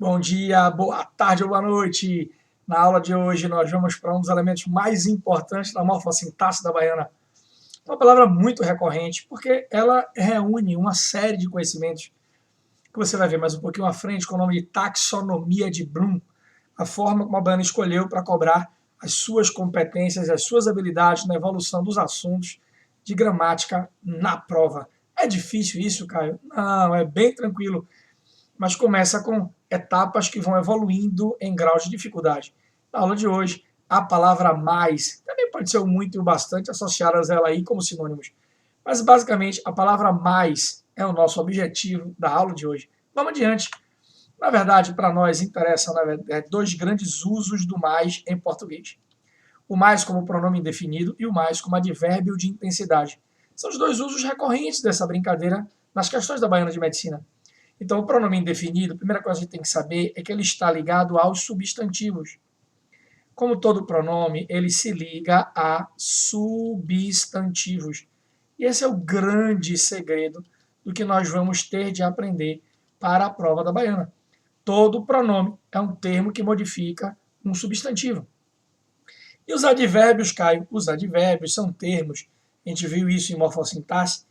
Bom dia, boa tarde ou boa noite. Na aula de hoje nós vamos para um dos elementos mais importantes da morfossintaxe da baiana. Uma palavra muito recorrente, porque ela reúne uma série de conhecimentos que você vai ver mais um pouquinho à frente com o nome de taxonomia de Bloom, a forma como a baiana escolheu para cobrar as suas competências, as suas habilidades na evolução dos assuntos de gramática na prova. É difícil isso, Caio? Não, é bem tranquilo, mas começa com etapas que vão evoluindo em graus de dificuldade. Na aula de hoje, a palavra mais, também pode ser o muito e o bastante associadas a ela aí como sinônimos, mas basicamente a palavra mais é o nosso objetivo da aula de hoje. Vamos adiante. Na verdade, para nós interessam dois grandes usos do mais em português. O mais como pronome indefinido e o mais como advérbio de intensidade. São os dois usos recorrentes dessa brincadeira nas questões da baiana de medicina. Então, o pronome indefinido, a primeira coisa que a gente tem que saber é que ele está ligado aos substantivos. Como todo pronome, ele se liga a substantivos. E esse é o grande segredo do que nós vamos ter de aprender para a prova da baiana. Todo pronome é um termo que modifica um substantivo. E os advérbios, Caio? Os advérbios são termos, a gente viu isso em morfossintaxe,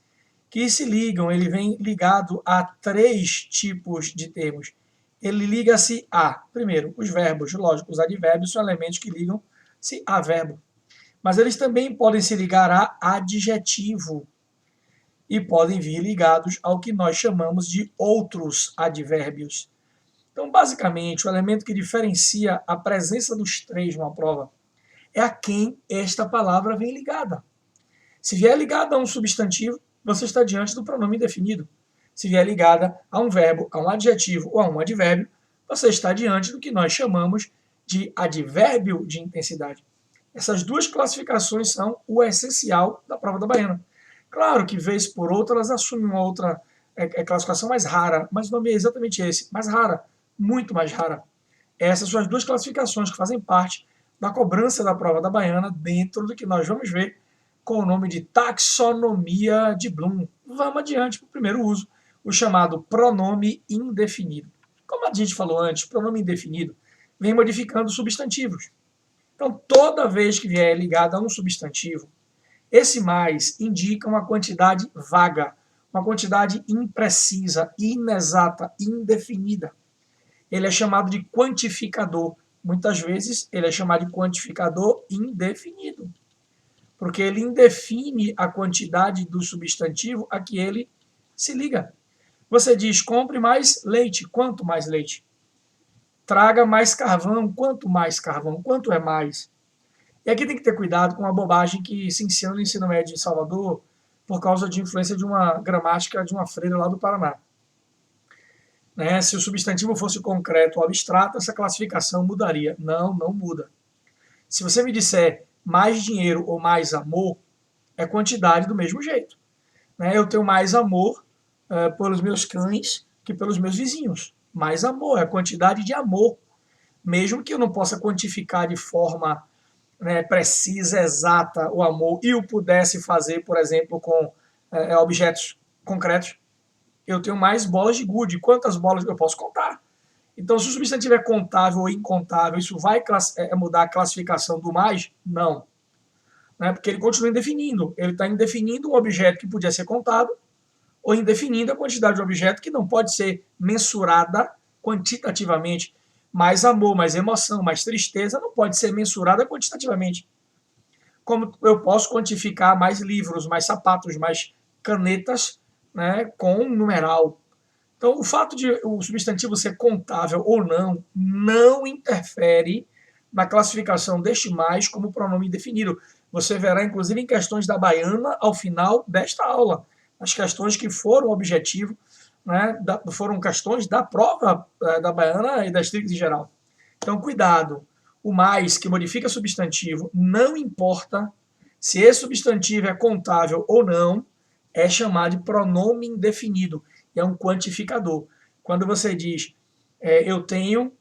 que se ligam, ele vem ligado a três tipos de termos. Ele liga-se a, primeiro, os verbos, lógico, os advérbios são elementos que ligam-se a verbo. Mas eles também podem se ligar a adjetivo e podem vir ligados ao que nós chamamos de outros advérbios. Então, basicamente, o elemento que diferencia a presença dos três numa prova é a quem esta palavra vem ligada. Se vier ligada a um substantivo, você está diante do pronome indefinido. Se vier ligada a um verbo, a um adjetivo ou a um advérbio, você está diante do que nós chamamos de advérbio de intensidade. Essas duas classificações são o essencial da prova da baiana. Claro que, vez por outra, elas assumem uma outra classificação mais rara, mas o nome é exatamente esse, mais rara, muito mais rara. Essas são as duas classificações que fazem parte da cobrança da prova da baiana dentro do que nós vamos ver com o nome de taxonomia de Bloom. Vamos adiante para o primeiro uso, o chamado pronome indefinido. Como a gente falou antes, pronome indefinido vem modificando substantivos. Então, toda vez que vier ligado a um substantivo, esse mais indica uma quantidade vaga, uma quantidade imprecisa, inexata, indefinida. Ele é chamado de quantificador. Muitas vezes, ele é chamado de quantificador indefinido, porque ele indefine a quantidade do substantivo a que ele se liga. Você diz, compre mais leite. Quanto mais leite? Traga mais carvão. Quanto mais carvão? Quanto é mais? E aqui tem que ter cuidado com uma bobagem que se ensina no ensino médio em Salvador por causa de influência de uma gramática de uma freira lá do Paraná. Né? Se o substantivo fosse concreto ou abstrato, essa classificação mudaria. Não, não muda. Se você me disser mais dinheiro ou mais amor, é quantidade do mesmo jeito. Né? Eu tenho mais amor pelos meus cães que pelos meus vizinhos. Mais amor, é a quantidade de amor. Mesmo que eu não possa quantificar de forma precisa, exata o amor e o pudesse fazer, por exemplo, com objetos concretos, eu tenho mais bolas de gude. Quantas bolas eu posso contar? Então, se o substantivo é contável ou incontável, isso vai mudar a classificação do mais? Não. Né? Porque ele continua indefinindo. Ele está indefinindo um objeto que podia ser contado ou indefinindo a quantidade de objeto que não pode ser mensurada quantitativamente. Mais amor, mais emoção, mais tristeza não pode ser mensurada quantitativamente. Como eu posso quantificar mais livros, mais sapatos, mais canetas, né, com um numeral. Então, o fato de o substantivo ser contável ou não, não interfere na classificação deste mais como pronome indefinido. Você verá, inclusive, em questões da baiana ao final desta aula. As questões que foram objetivo, né, foram questões da prova da baiana e das tríades em geral. Então, cuidado. O mais, que modifica substantivo, não importa se esse substantivo é contável ou não, é chamado de pronome indefinido. É um quantificador. Quando você diz, eu tenho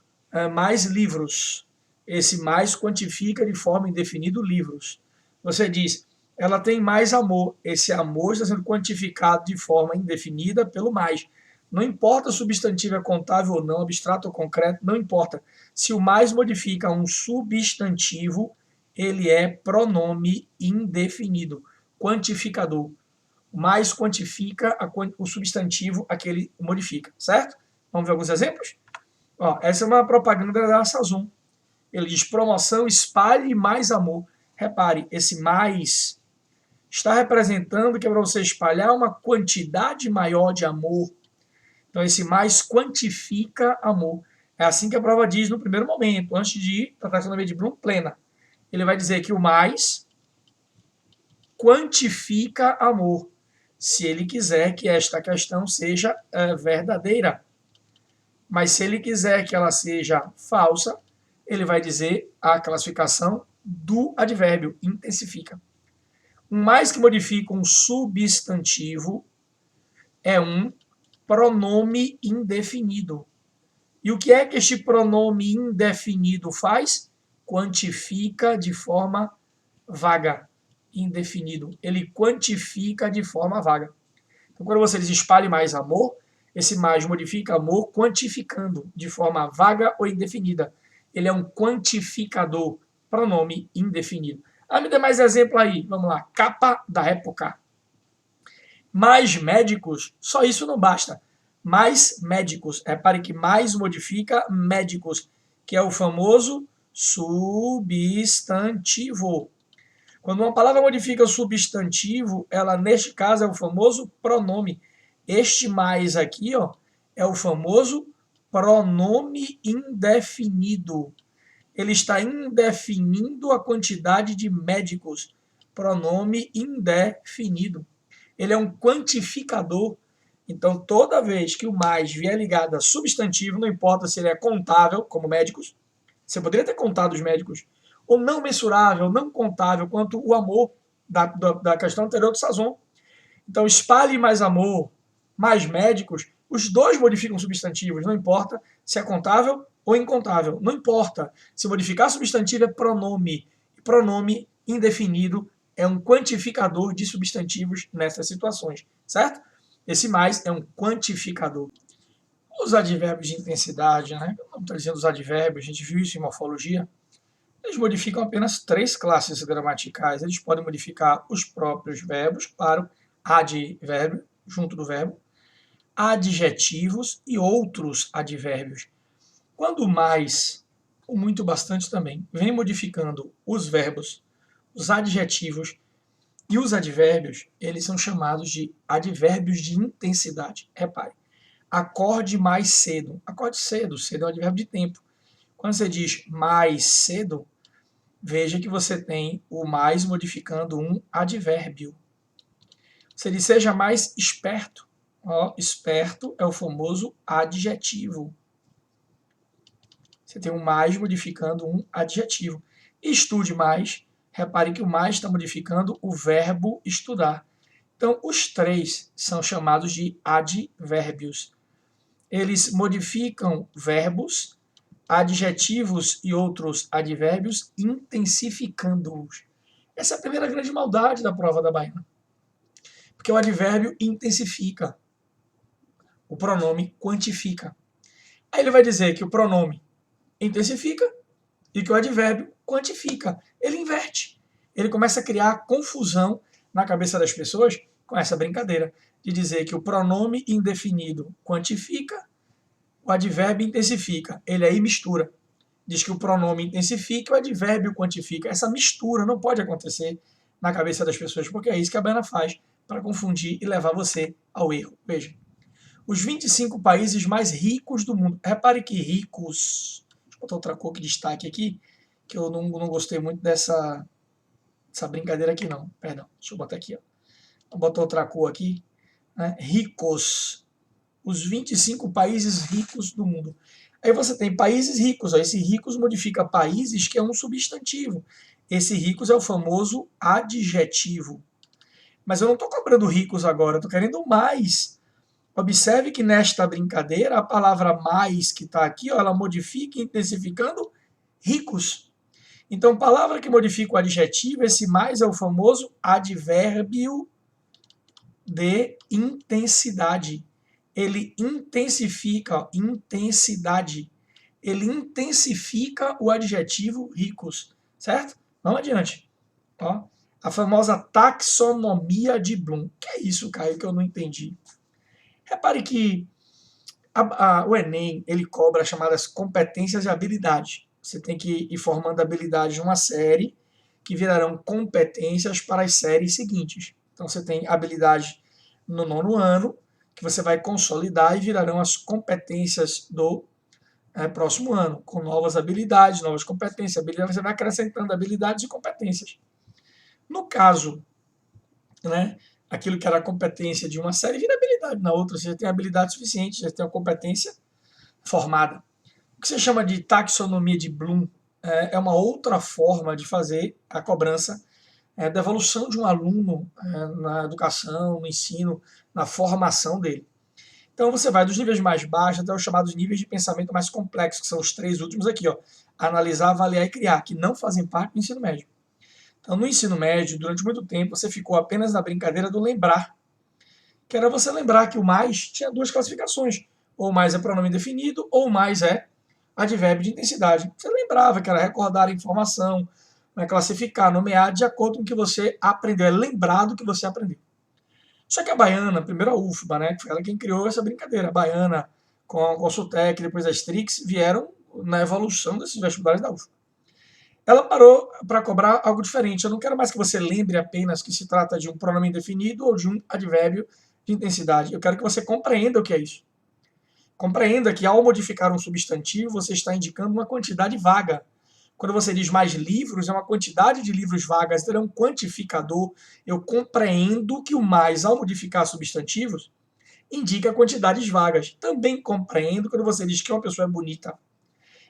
mais livros, esse mais quantifica de forma indefinida livros. Você diz, ela tem mais amor, esse amor está sendo quantificado de forma indefinida pelo mais. Não importa se o substantivo é contável ou não, abstrato ou concreto, não importa. Se o mais modifica um substantivo, ele é pronome indefinido, quantificador. O mais quantifica o substantivo a que ele modifica, certo? Vamos ver alguns exemplos? Ó, essa é uma propaganda da Sazon. Ele diz: promoção, espalhe mais amor. Repare, esse mais está representando que é para você espalhar uma quantidade maior de amor. Então, esse mais quantifica amor. É assim que a prova diz no primeiro momento, antes de ir para a taxonomia de Bloom plena. Ele vai dizer que o mais quantifica amor, se ele quiser que esta questão seja verdadeira. Mas se ele quiser que ela seja falsa, ele vai dizer a classificação do advérbio, intensifica. Um mais que modifica um substantivo é um pronome indefinido. E o que é que este pronome indefinido faz? Quantifica de forma vaga. Indefinido. Ele quantifica de forma vaga. Então, quando você diz espalhe mais amor, esse mais modifica amor quantificando de forma vaga ou indefinida. Ele é um quantificador, pronome indefinido. Me dê mais exemplo aí. Vamos lá. Capa da época. Mais médicos, só isso não basta. Mais médicos. Repare que mais modifica médicos, que é o famoso substantivo. Quando uma palavra modifica o substantivo, ela, neste caso, é o famoso pronome. Este mais aqui, ó, é o famoso pronome indefinido. Ele está indefinindo a quantidade de médicos. Pronome indefinido. Ele é um quantificador. Então, toda vez que o mais vier ligado a substantivo, não importa se ele é contável, como médicos, você poderia ter contado os médicos, ou não mensurável, não contável, quanto o amor da questão anterior do Sazon. Então, espalhe mais amor, mais médicos, os dois modificam substantivos, não importa se é contável ou incontável, não importa. Se modificar substantivo é pronome, e pronome indefinido é um quantificador de substantivos nessas situações, certo? Esse mais é um quantificador. Os advérbios de intensidade, né? Como está dizendo os advérbios, a gente viu isso em morfologia. Eles modificam apenas 3 classes gramaticais. Eles podem modificar os próprios verbos, claro, advérbio, junto do verbo, adjetivos e outros advérbios. Quando mais, ou muito bastante também, vem modificando os verbos, os adjetivos e os advérbios, eles são chamados de advérbios de intensidade. Repare, acorde mais cedo. Acorde cedo, cedo é um advérbio de tempo. Quando você diz mais cedo, veja que você tem o mais modificando um advérbio. Você diz seja mais esperto. Ó, esperto é o famoso adjetivo. Você tem o mais modificando um adjetivo. Estude mais. Repare que o mais está modificando o verbo estudar. Então, os 3 são chamados de advérbios. Eles modificam verbos, adjetivos e outros advérbios, intensificando-os. Essa é a primeira grande maldade da prova da Baiana. Porque o advérbio intensifica, o pronome quantifica. Aí ele vai dizer que o pronome intensifica e que o advérbio quantifica. Ele inverte. Ele começa a criar confusão na cabeça das pessoas com essa brincadeira de dizer que o pronome indefinido quantifica, o advérbio intensifica. Ele aí mistura. Diz que o pronome intensifica e o advérbio quantifica. Essa mistura não pode acontecer na cabeça das pessoas, porque é isso que a Baiana faz para confundir e levar você ao erro. Veja. Os 25 países mais ricos do mundo. Repare que ricos. Deixa eu botar outra cor que destaque aqui, que eu não gostei muito dessa brincadeira aqui não. Perdão. Deixa eu botar aqui. Ó. Vou botar outra cor aqui. Né? Ricos. Os 25 países ricos do mundo. Aí você tem países ricos. Ó. Esse ricos modifica países, que é um substantivo. Esse ricos é o famoso adjetivo. Mas eu não estou cobrando ricos agora, estou querendo mais. Observe que nesta brincadeira, a palavra mais que está aqui, ó, ela modifica intensificando ricos. Então, palavra que modifica o adjetivo, esse mais é o famoso advérbio de intensidade. ele intensifica, ó, intensidade. Ele intensifica o adjetivo ricos, certo? Vamos adiante. Ó, a famosa taxonomia de Bloom. Que é isso, Caio, que eu não entendi? Repare que o Enem, ele cobra as chamadas competências e habilidades. Você tem que ir formando habilidades de uma série que virarão competências para as séries seguintes. Então você tem habilidades no 9º ano, que você vai consolidar e virarão as competências do próximo ano, com novas habilidades, novas competências. Você vai acrescentando habilidades e competências. No caso, né, aquilo que era a competência de uma série vira habilidade na outra. Você já tem habilidade suficiente, já tem uma competência formada. O que você chama de taxonomia de Bloom é uma outra forma de fazer a cobrança da evolução de um aluno na educação, no ensino, na formação dele. Então você vai dos níveis mais baixos até os chamados níveis de pensamento mais complexos, que são os 3 últimos aqui, ó. Analisar, avaliar e criar, que não fazem parte do ensino médio. Então, no ensino médio, durante muito tempo, você ficou apenas na brincadeira do lembrar, que era você lembrar que o mais tinha 2 classificações. Ou mais é pronome definido, ou mais é advérbio de intensidade. Você lembrava que era recordar a informação, classificar, nomear de acordo com o que você aprendeu. É lembrar do que você aprendeu. Só que a Baiana, primeiro a UFBA, né, que foi ela quem criou essa brincadeira. A Baiana, com a Consultec, depois a Strix, vieram na evolução desses vestibulares da UFBA. Ela parou para cobrar algo diferente. Eu não quero mais que você lembre apenas que se trata de um pronome indefinido ou de um advérbio de intensidade. Eu quero que você compreenda o que é isso. Compreenda que ao modificar um substantivo, você está indicando uma quantidade vaga. Quando você diz mais livros, é uma quantidade de livros vagas, então é um quantificador. Eu compreendo que o mais, ao modificar substantivos, indica quantidades vagas. Também compreendo quando você diz que uma pessoa é bonita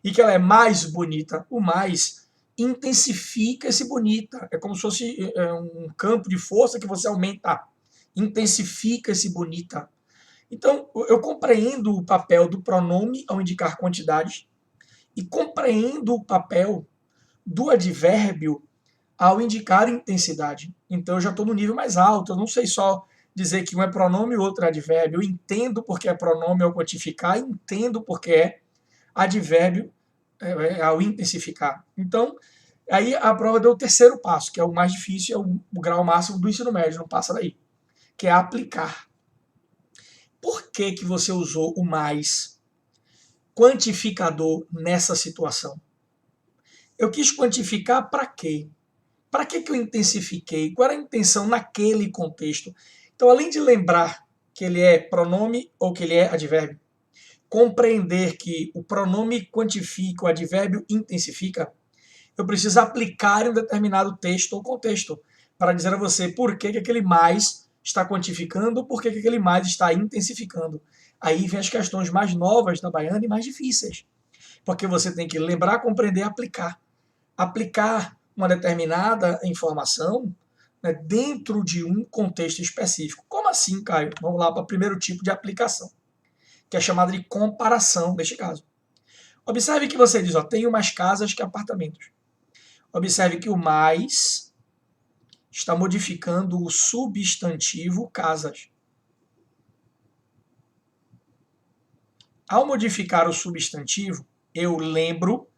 e que ela é mais bonita. O mais intensifica esse bonita. É como se fosse um campo de força que você aumenta. Intensifica esse bonita. Então, eu compreendo o papel do pronome ao indicar quantidades e compreendo o papel do advérbio ao indicar intensidade. Então, eu já estou no nível mais alto. Eu não sei só dizer que um é pronome e o outro é advérbio. Eu entendo porque é pronome ao quantificar, entendo porque é advérbio ao intensificar. Então, aí a prova deu o terceiro passo, que é o mais difícil, é o grau máximo do ensino médio, não passa daí, que é aplicar. Por que que você usou o mais quantificador nessa situação? Eu quis quantificar para quê? Para que eu intensifiquei? Qual era a intenção naquele contexto? Então, além de lembrar que ele é pronome ou que ele é advérbio, compreender que o pronome quantifica, o advérbio intensifica, eu preciso aplicar em um determinado texto ou contexto para dizer a você por que aquele mais está quantificando, por que aquele mais está intensificando. Aí vem as questões mais novas da Baiana e mais difíceis, porque você tem que lembrar, compreender e aplicar. Aplicar uma determinada informação, né, dentro de um contexto específico. Como assim, Caio? Vamos lá para o primeiro tipo de aplicação, que é chamada de comparação, neste caso. Observe que você diz, ó, tenho mais casas que apartamentos. Observe que o mais está modificando o substantivo casas. Ao modificar o substantivo, eu lembro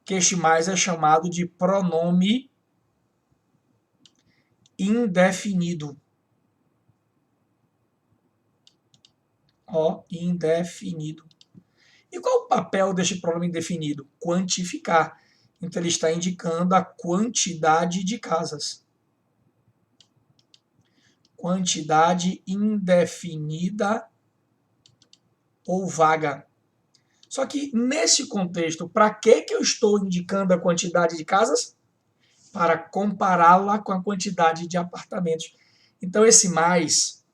que este mais é chamado de pronome indefinido. Ó, indefinido. E qual o papel deste pronome indefinido? Quantificar. Então ele está indicando a quantidade de casas. Quantidade indefinida ou vaga. Só que nesse contexto, para que eu estou indicando a quantidade de casas? Para compará-la com a quantidade de apartamentos. Então esse mais,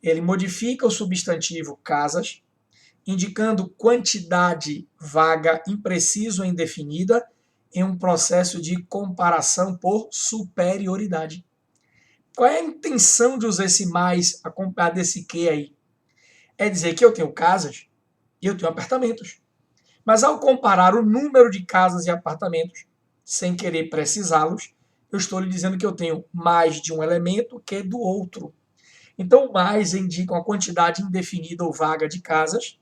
ele modifica o substantivo casas, indicando quantidade vaga, imprecisa ou indefinida, em um processo de comparação por superioridade. Qual é a intenção de usar esse mais acompanhado desse que aí? É dizer que eu tenho casas e eu tenho apartamentos. Mas ao comparar o número de casas e apartamentos, sem querer precisá-los, eu estou lhe dizendo que eu tenho mais de um elemento que do outro. Então, o mais indica uma quantidade indefinida ou vaga de casas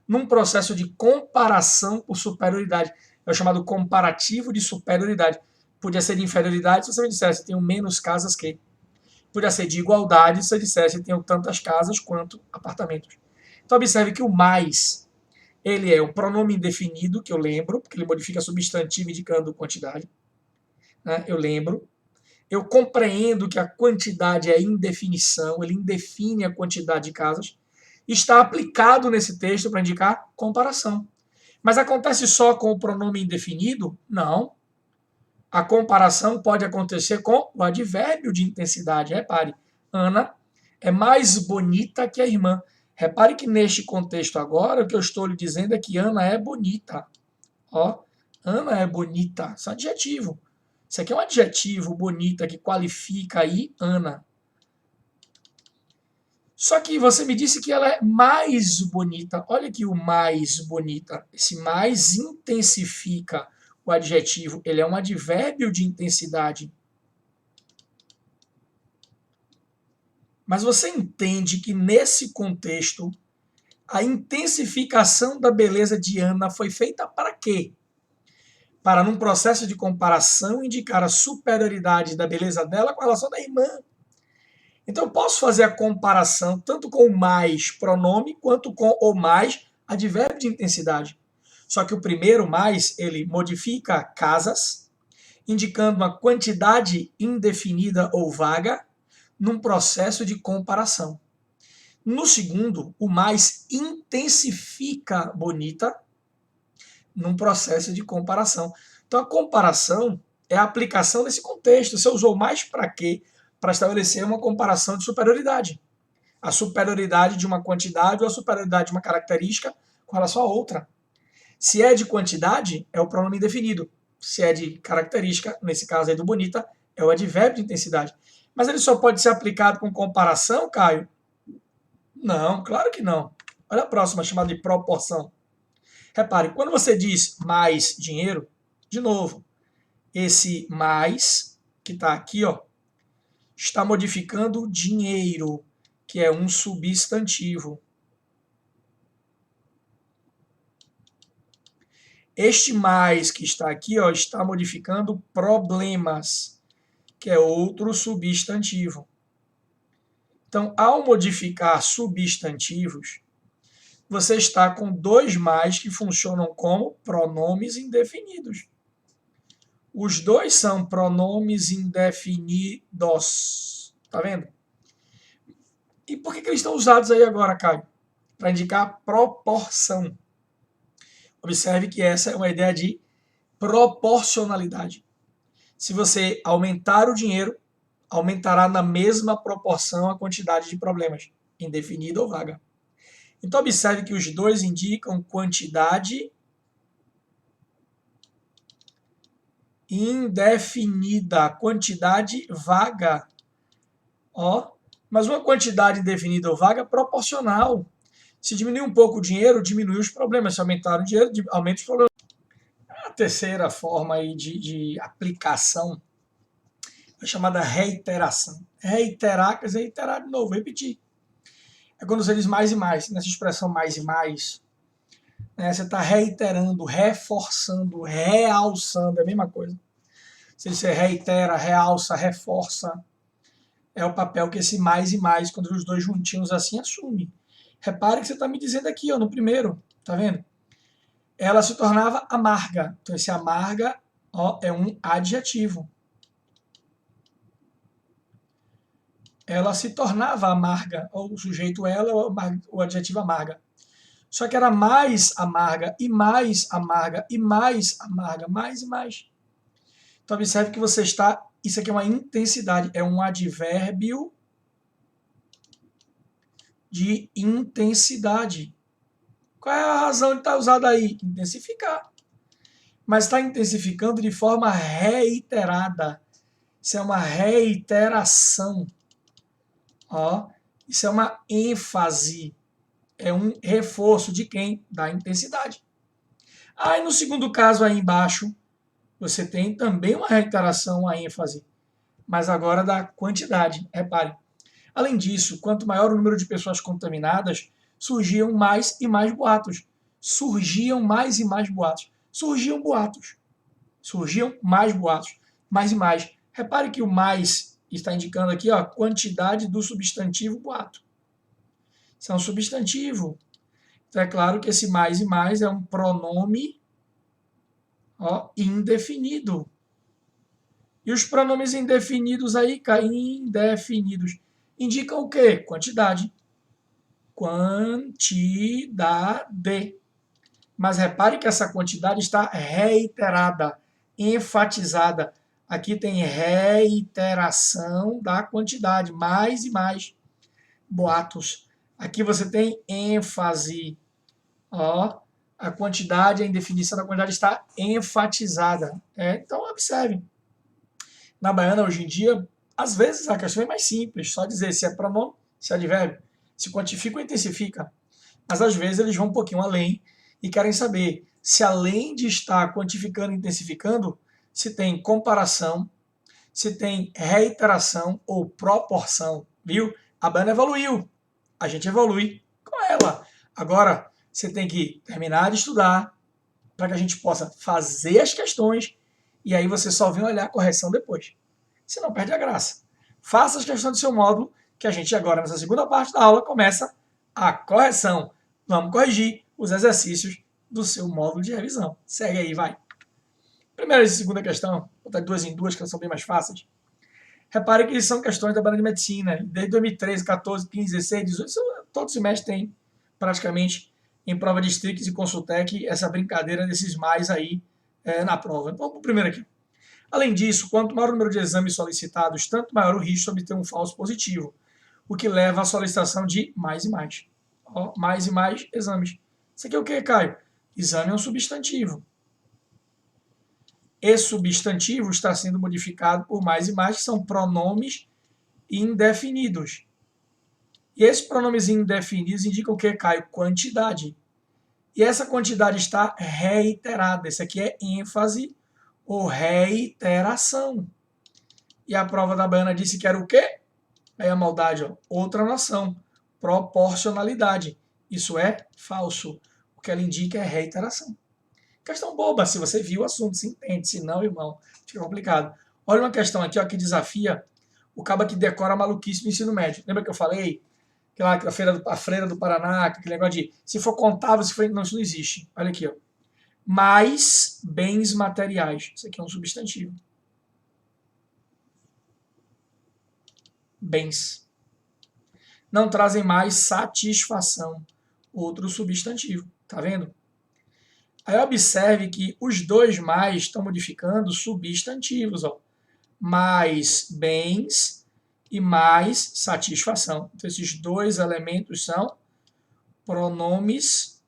num processo de comparação por superioridade. É o chamado comparativo de superioridade. Podia ser de inferioridade se você me dissesse tenho menos casas que. Podia ser de igualdade se você dissesse tenho tantas casas quanto apartamentos. Então, observe que o mais, ele é um pronome indefinido, que eu lembro, porque ele modifica substantivo indicando quantidade. Né? Eu lembro. Eu compreendo que a quantidade é indefinição, ele indefine a quantidade de casas. Está aplicado nesse texto para indicar comparação. Mas acontece só com o pronome indefinido? Não. A comparação pode acontecer com o advérbio de intensidade. Repare, Ana é mais bonita que a irmã. Repare que neste contexto agora, o que eu estou lhe dizendo é que Ana é bonita. Ó, Ana é bonita. Isso é um adjetivo. Isso aqui é um adjetivo bonita que qualifica aí Ana. Só que você me disse que ela é mais bonita. Olha aqui o mais bonita. Esse mais intensifica o adjetivo. Ele é um advérbio de intensidade. Mas você entende que nesse contexto, a intensificação da beleza de Ana foi feita para quê? Para, num processo de comparação, indicar a superioridade da beleza dela com relação da irmã. Então, eu posso fazer a comparação tanto com o mais pronome quanto com o mais advérbio de intensidade. Só que o primeiro mais, ele modifica casas, indicando uma quantidade indefinida ou vaga num processo de comparação. No segundo, o mais intensifica bonita num processo de comparação. Então, a comparação é a aplicação desse contexto. Você usou mais para quê? Para estabelecer uma comparação de superioridade. A superioridade de uma quantidade ou a superioridade de uma característica com relação a outra. Se é de quantidade, é o pronome indefinido. Se é de característica, nesse caso aí do bonita, é o advérbio de intensidade. Mas ele só pode ser aplicado com comparação, Caio? Não, claro que não. Olha a próxima, chamada de proporção. Repare, quando você diz mais dinheiro, de novo, esse mais, que está aqui, ó, está modificando dinheiro, que é um substantivo. Este mais que está aqui, ó, está modificando problemas, que é outro substantivo. Então, ao modificar substantivos, você está com dois mais que funcionam como pronomes indefinidos. Os dois são pronomes indefinidos. Tá vendo? E por que eles estão usados aí agora, Caio? Para indicar proporção. Observe que essa é uma ideia de proporcionalidade. Se você aumentar o dinheiro, aumentará na mesma proporção a quantidade de problemas, indefinida ou vaga. Então, observe que os dois indicam quantidade indefinida, quantidade vaga. Ó, mas uma quantidade indefinida ou vaga é proporcional. Se diminuir um pouco o dinheiro, diminui os problemas. Se aumentar o dinheiro, aumenta os problemas. A terceira forma aí de aplicação é chamada reiteração. Reiterar quer dizer reiterar de novo, repetir. É quando você diz mais e mais. Nessa expressão mais e mais, né, você está reiterando, reforçando, realçando, é a mesma coisa. Se você reitera, realça, reforça, é o papel que esse mais e mais, quando os dois juntinhos assim, assume. Repare que você está me dizendo aqui, ó, no primeiro, tá vendo? Ela se tornava amarga. Então, esse amarga, ó, é um adjetivo. Ela se tornava amarga. O sujeito ela, o adjetivo amarga. Só que era mais amarga, e mais amarga, e mais amarga, mais e mais. Então, observe que você está... Isso aqui é uma intensidade, é um advérbio de intensidade. Qual é a razão de estar usado aí? Intensificar. Mas está intensificando de forma reiterada. Isso é uma reiteração. Ó, isso é uma ênfase. É um reforço de quem? Da intensidade. Aí no segundo caso aí embaixo, você tem também uma reiteração, uma ênfase. Mas agora da quantidade. Repare. Além disso, quanto maior o número de pessoas contaminadas, surgiam mais e mais boatos. Surgiam mais e mais boatos. Surgiam boatos. Surgiam mais boatos. Mais e mais. Repare que o mais está indicando aqui ó, a quantidade do substantivo boato. Isso é um substantivo. Então é claro que esse mais e mais é um pronome ó, indefinido. E os pronomes indefinidos aí, indefinidos, indicam o quê? Quantidade. Quantidade. Mas repare que essa quantidade está reiterada, enfatizada. Aqui tem reiteração da quantidade, mais e mais. Boatos. Aqui você tem ênfase. Ó, a quantidade, a indefinição da quantidade está enfatizada. Então, observe. Na baiana, hoje em dia, às vezes a questão é mais simples, só dizer se é pronome, se é advérbio, se quantifica ou intensifica. Mas às vezes eles vão um pouquinho além e querem saber se além de estar quantificando e intensificando, se tem comparação, se tem reiteração ou proporção, viu? A baiana evoluiu, a gente evolui com ela. Agora, você tem que terminar de estudar para que a gente possa fazer as questões e aí você só vem olhar a correção depois. Senão perde a graça. Faça as questões do seu módulo, que a gente agora, nessa segunda parte da aula, começa a correção. Vamos corrigir os exercícios do seu módulo de revisão. Segue aí, vai. Primeira e segunda questão, vou botar duas em duas, que elas são bem mais fáceis. Repare que são questões da baiana de medicina. Desde 2013, 14, 15, 16, 18, todo semestre tem praticamente em prova de Strix e Consultec essa brincadeira desses mais aí na prova. Então, vamos para o primeiro aqui. Além disso, quanto maior o número de exames solicitados, tanto maior o risco de obter um falso positivo, o que leva à solicitação de mais e mais. Ó, mais e mais exames. Isso aqui é o que, Caio? Exame é um substantivo. Esse substantivo está sendo modificado por mais e mais, que são pronomes indefinidos. E esses pronomes indefinidos indicam o que, Caio? Quantidade. E essa quantidade está reiterada. Esse aqui é ênfase ou reiteração. E a prova da baiana disse que era o quê? Aí a maldade, ó, outra noção. Proporcionalidade. Isso é falso. O que ela indica é reiteração. Questão boba, se você viu o assunto, se entende. Se não, irmão, fica complicado. Olha uma questão aqui ó, que desafia o cabo que decora a maluquice do ensino médio. Lembra que eu falei? A Feira do Paraná, aquele negócio de se for contável, se for... Não, isso não existe. Olha aqui, ó. Mais bens materiais. Isso aqui é um substantivo. Bens. Não trazem mais satisfação. Outro substantivo. Tá vendo? Aí observe que os dois mais estão modificando substantivos. Ó. Mais bens e mais satisfação. Então, esses dois elementos são pronomes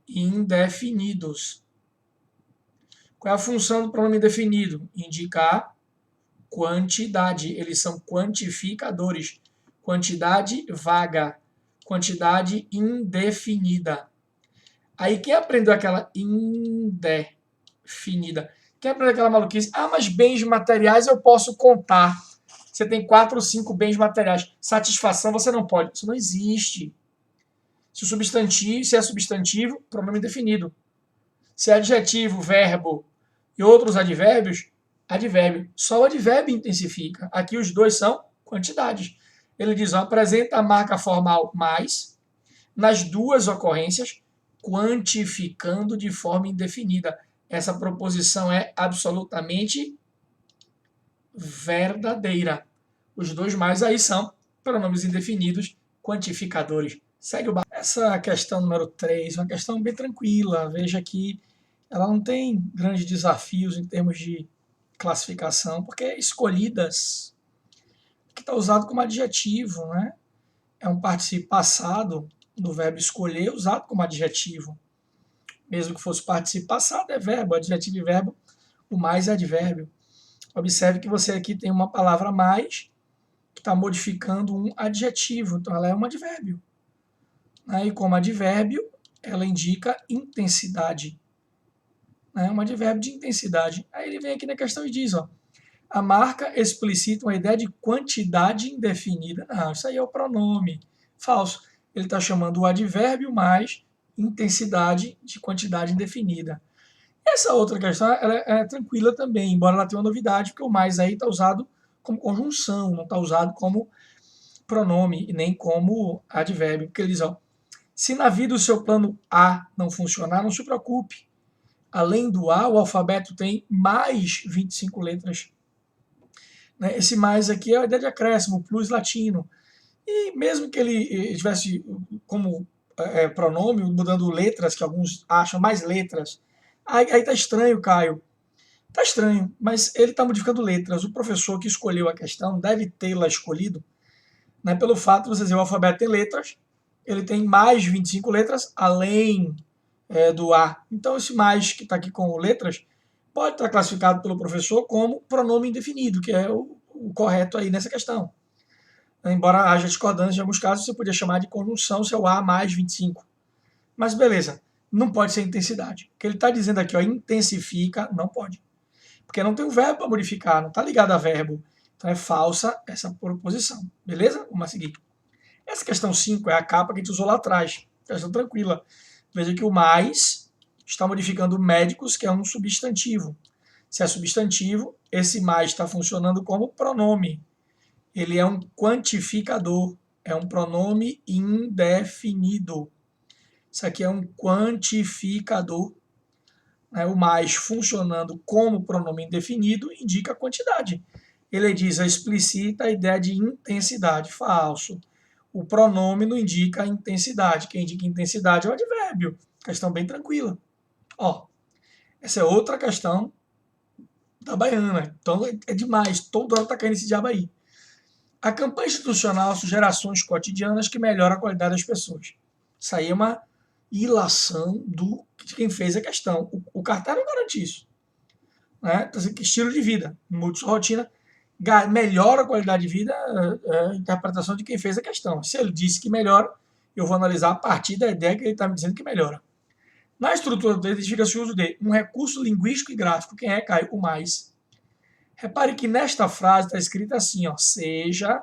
indefinidos. Qual é a função do pronome indefinido? Indicar quantidade. Eles são quantificadores. Quantidade vaga. Quantidade indefinida. Aí, quem aprendeu aquela indefinida? Quem aprendeu aquela maluquice? Ah, mas bens materiais eu posso contar. Você tem 4 ou 5 bens materiais. Satisfação você não pode. Isso não existe. Se é substantivo, pronome indefinido. Se é adjetivo, verbo e outros advérbios, advérbio. Só o advérbio intensifica. Aqui os dois são quantidades. Ele diz, ó, apresenta a marca formal mais nas duas ocorrências, quantificando de forma indefinida. Essa proposição é absolutamente verdadeira. Os dois mais aí são pronomes indefinidos, quantificadores. Segue o barco. Essa questão número 3 é uma questão bem tranquila. Veja que ela não tem grandes desafios em termos de classificação, porque é escolhidas, que está usado como adjetivo, né? É um particípio passado do verbo escolher usado como adjetivo. Mesmo que fosse particípio passado, é verbo, adjetivo e verbo, o mais é advérbio. Observe que você aqui tem uma palavra mais que está modificando um adjetivo, então ela é um advérbio. E como advérbio, ela indica intensidade. É um advérbio de intensidade. Aí ele vem aqui na questão e diz, ó, A marca explicita uma ideia de quantidade indefinida. Não, isso aí é o pronome. Falso. Ele está chamando o advérbio mais intensidade de quantidade indefinida. Essa outra questão ela é tranquila também, embora ela tenha uma novidade, porque o mais aí está usado como conjunção, não está usado como pronome e nem como advérbio. Porque ele diz, ó, se na vida o seu plano A não funcionar, não se preocupe. Além do A, o alfabeto tem mais 25 letras. Né? Esse mais aqui é a ideia de acréscimo, plus latino. E mesmo que ele tivesse como pronome, mudando letras, que alguns acham mais letras, aí tá estranho, Caio. Tá estranho, mas ele está modificando letras. O professor que escolheu a questão deve tê-la escolhido, né, pelo fato de você dizer o alfabeto tem letras, ele tem mais 25 letras, além do A. Então, esse mais que está aqui com letras pode estar classificado pelo professor como pronome indefinido, que é o correto aí nessa questão. Embora haja discordância em alguns casos, você podia chamar de conjunção se é o A mais 25. Mas beleza, não pode ser intensidade. O que ele está dizendo aqui, ó, intensifica, não pode. Porque não tem um verbo para modificar, não está ligado a verbo. Então é falsa essa proposição. Beleza? Vamos a seguir. Essa questão 5 é a capa que a gente usou lá atrás. Questão tranquila. Veja que o mais está modificando médicos, que é um substantivo. Se é substantivo, esse mais está funcionando como pronome. Ele é um quantificador. É um pronome indefinido. Isso aqui é um quantificador. O mais funcionando como pronome indefinido indica quantidade. Ele diz, explicita a ideia de intensidade. Falso. O pronome não indica intensidade. Quem indica intensidade é o advérbio. Questão bem tranquila. Ó, essa é outra questão da baiana. Então é demais. Toda hora está caindo esse diabo aí. A campanha institucional sugere ações cotidianas que melhoram a qualidade das pessoas. Isso aí é uma ilação de quem fez a questão. O cartaz não garante isso. Né? Estilo de vida, mude sua rotina, melhora a qualidade de vida, a interpretação de quem fez a questão. Se ele disse que melhora, eu vou analisar a partir da ideia que ele está me dizendo que melhora. Na estrutura do texto, identifica-se o uso de um recurso linguístico e gráfico. Quem é, Caio? O mais. Repare que nesta frase está escrito assim, ó, seja,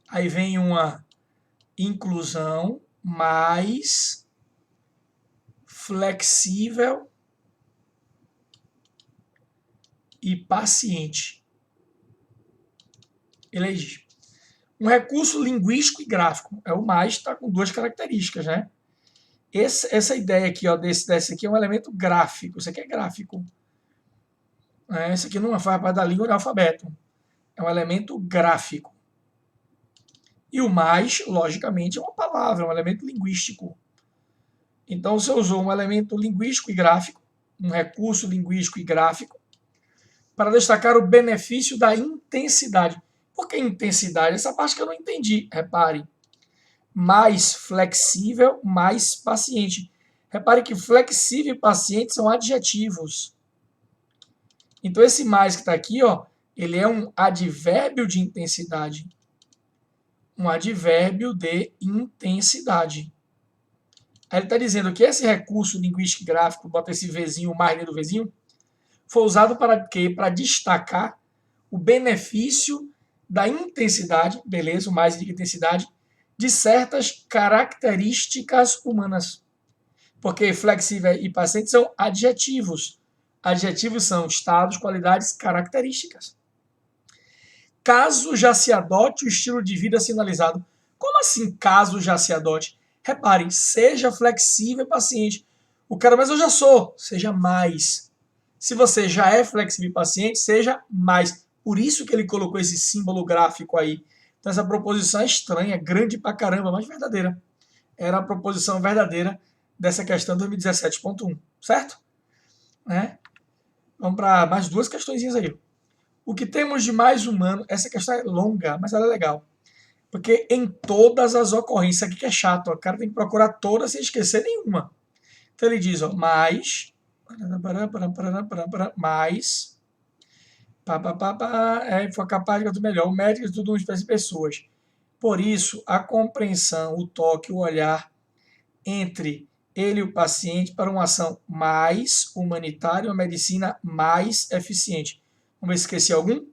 aí vem uma inclusão mais flexível e paciente. Ele diz, um recurso linguístico e gráfico. É o mais, está com duas características, né? Essa ideia aqui, ó, desse aqui é um elemento gráfico. Isso aqui é gráfico. Esse aqui não faz parte da língua do alfabeto. É um elemento gráfico. E o mais, logicamente, é uma palavra, é um elemento linguístico. Então, você usou um elemento linguístico e gráfico, um recurso linguístico e gráfico, para destacar o benefício da intensidade. Por que intensidade? Essa parte que eu não entendi. Repare. Mais flexível, mais paciente. Repare que flexível e paciente são adjetivos. Então, esse mais que está aqui, ó, ele é um advérbio de intensidade. Um advérbio de intensidade. Aí ele está dizendo que esse recurso linguístico e gráfico, bota esse Vzinho, o mais do Vzinho, foi usado para quê? Para destacar o benefício da intensidade, beleza, o mais indica intensidade, de certas características humanas. Porque flexível e paciente são adjetivos. Adjetivos são estados, qualidades, características. Caso já se adote o estilo de vida sinalizado. Como assim caso já se adote? Reparem, seja flexível e paciente. O cara, mas eu já sou. Seja mais. Se você já é flexível e paciente, seja mais. Por isso que ele colocou esse símbolo gráfico aí. Então essa proposição é estranha, grande pra caramba, mas verdadeira. Era a proposição verdadeira dessa questão 2017.1, certo? Né? Vamos para mais duas questõezinhas aí. O que temos de mais humano, essa questão é longa, mas ela é legal. Porque em todas as ocorrências, aqui que é chato, ó, o cara tem que procurar todas sem esquecer nenhuma. Então ele diz, ó, mais, foi capaz de tudo melhor, o médico é tudo uma espécie de pessoas. Por isso, a compreensão, o toque, o olhar entre ele e o paciente para uma ação mais humanitária, uma medicina mais eficiente. Vamos ver se esqueci algum?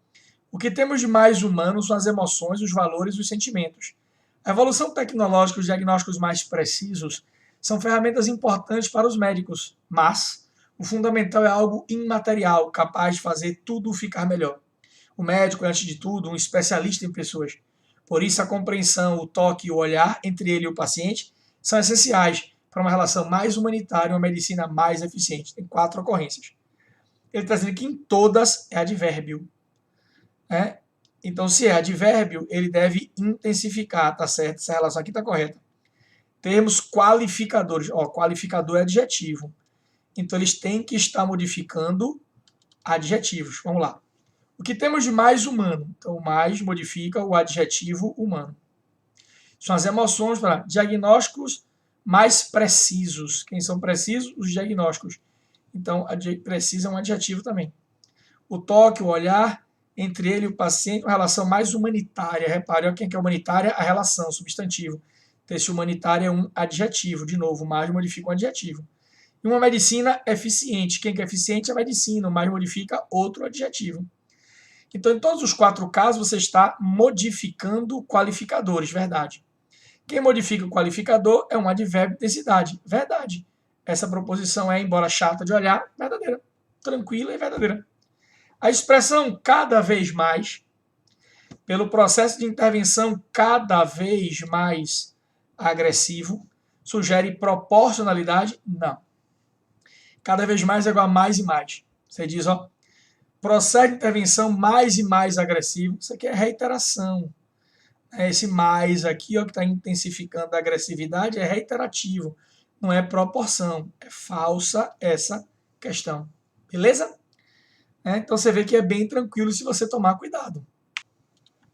O que temos de mais humano são as emoções, os valores e os sentimentos. A evolução tecnológica e os diagnósticos mais precisos são ferramentas importantes para os médicos, mas o fundamental é algo imaterial, capaz de fazer tudo ficar melhor. O médico é, antes de tudo, um especialista em pessoas. Por isso, a compreensão, o toque e o olhar entre ele e o paciente são essenciais para uma relação mais humanitária e uma medicina mais eficiente. Tem 4 ocorrências. Ele está dizendo que em todas é advérbio. Né? Então, se é advérbio, ele deve intensificar, tá certo? Essa relação aqui está correta. Termos qualificadores. Ó, qualificador é adjetivo. Então, eles têm que estar modificando adjetivos. Vamos lá. O que temos de mais humano? Então, o mais modifica o adjetivo humano. São as emoções para diagnósticos mais precisos. Quem são precisos? Os diagnósticos. Então, preciso é um adjetivo também. O toque, o olhar, entre ele e o paciente, uma relação mais humanitária. Repare, olha quem é humanitária? A relação, substantivo. Então, esse humanitário é um adjetivo. De novo, o mais modifica um adjetivo. E uma medicina eficiente. Quem é eficiente é a medicina, o mais modifica outro adjetivo. Então, em todos os 4 casos, você está modificando qualificadores, verdade. Quem modifica o qualificador é um advérbio de intensidade, verdade. Essa proposição é, embora chata de olhar, verdadeira. Tranquila e verdadeira. A expressão cada vez mais, pelo processo de intervenção cada vez mais agressivo, sugere proporcionalidade? Não. Cada vez mais é igual a mais e mais. Você diz, ó, processo de intervenção mais e mais agressivo. Isso aqui é reiteração. Esse mais aqui, ó, que está intensificando a agressividade, é reiterativo. Não é proporção. É falsa essa questão. Beleza? Então você vê que é bem tranquilo se você tomar cuidado.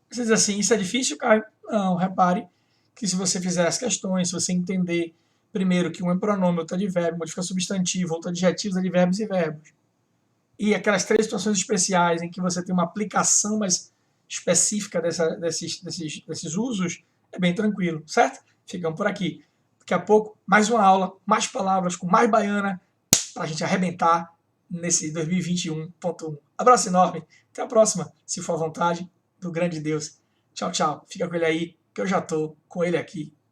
Você diz assim, isso é difícil, Caio? Não, repare que se você fizer as questões, se você entender primeiro que um é pronome, outro é advérbio, modifica substantivo, outro adjetivos, advérbios e verbos. E aquelas 3 situações especiais em que você tem uma aplicação mais específica desses usos, é bem tranquilo, certo? Ficamos por aqui. Daqui a pouco, mais uma aula, mais palavras, com mais baiana, para a gente arrebentar nesse 2021.1. Abraço enorme, até a próxima, se for à vontade do grande Deus. Tchau, tchau. Fica com ele aí, que eu já estou com ele aqui.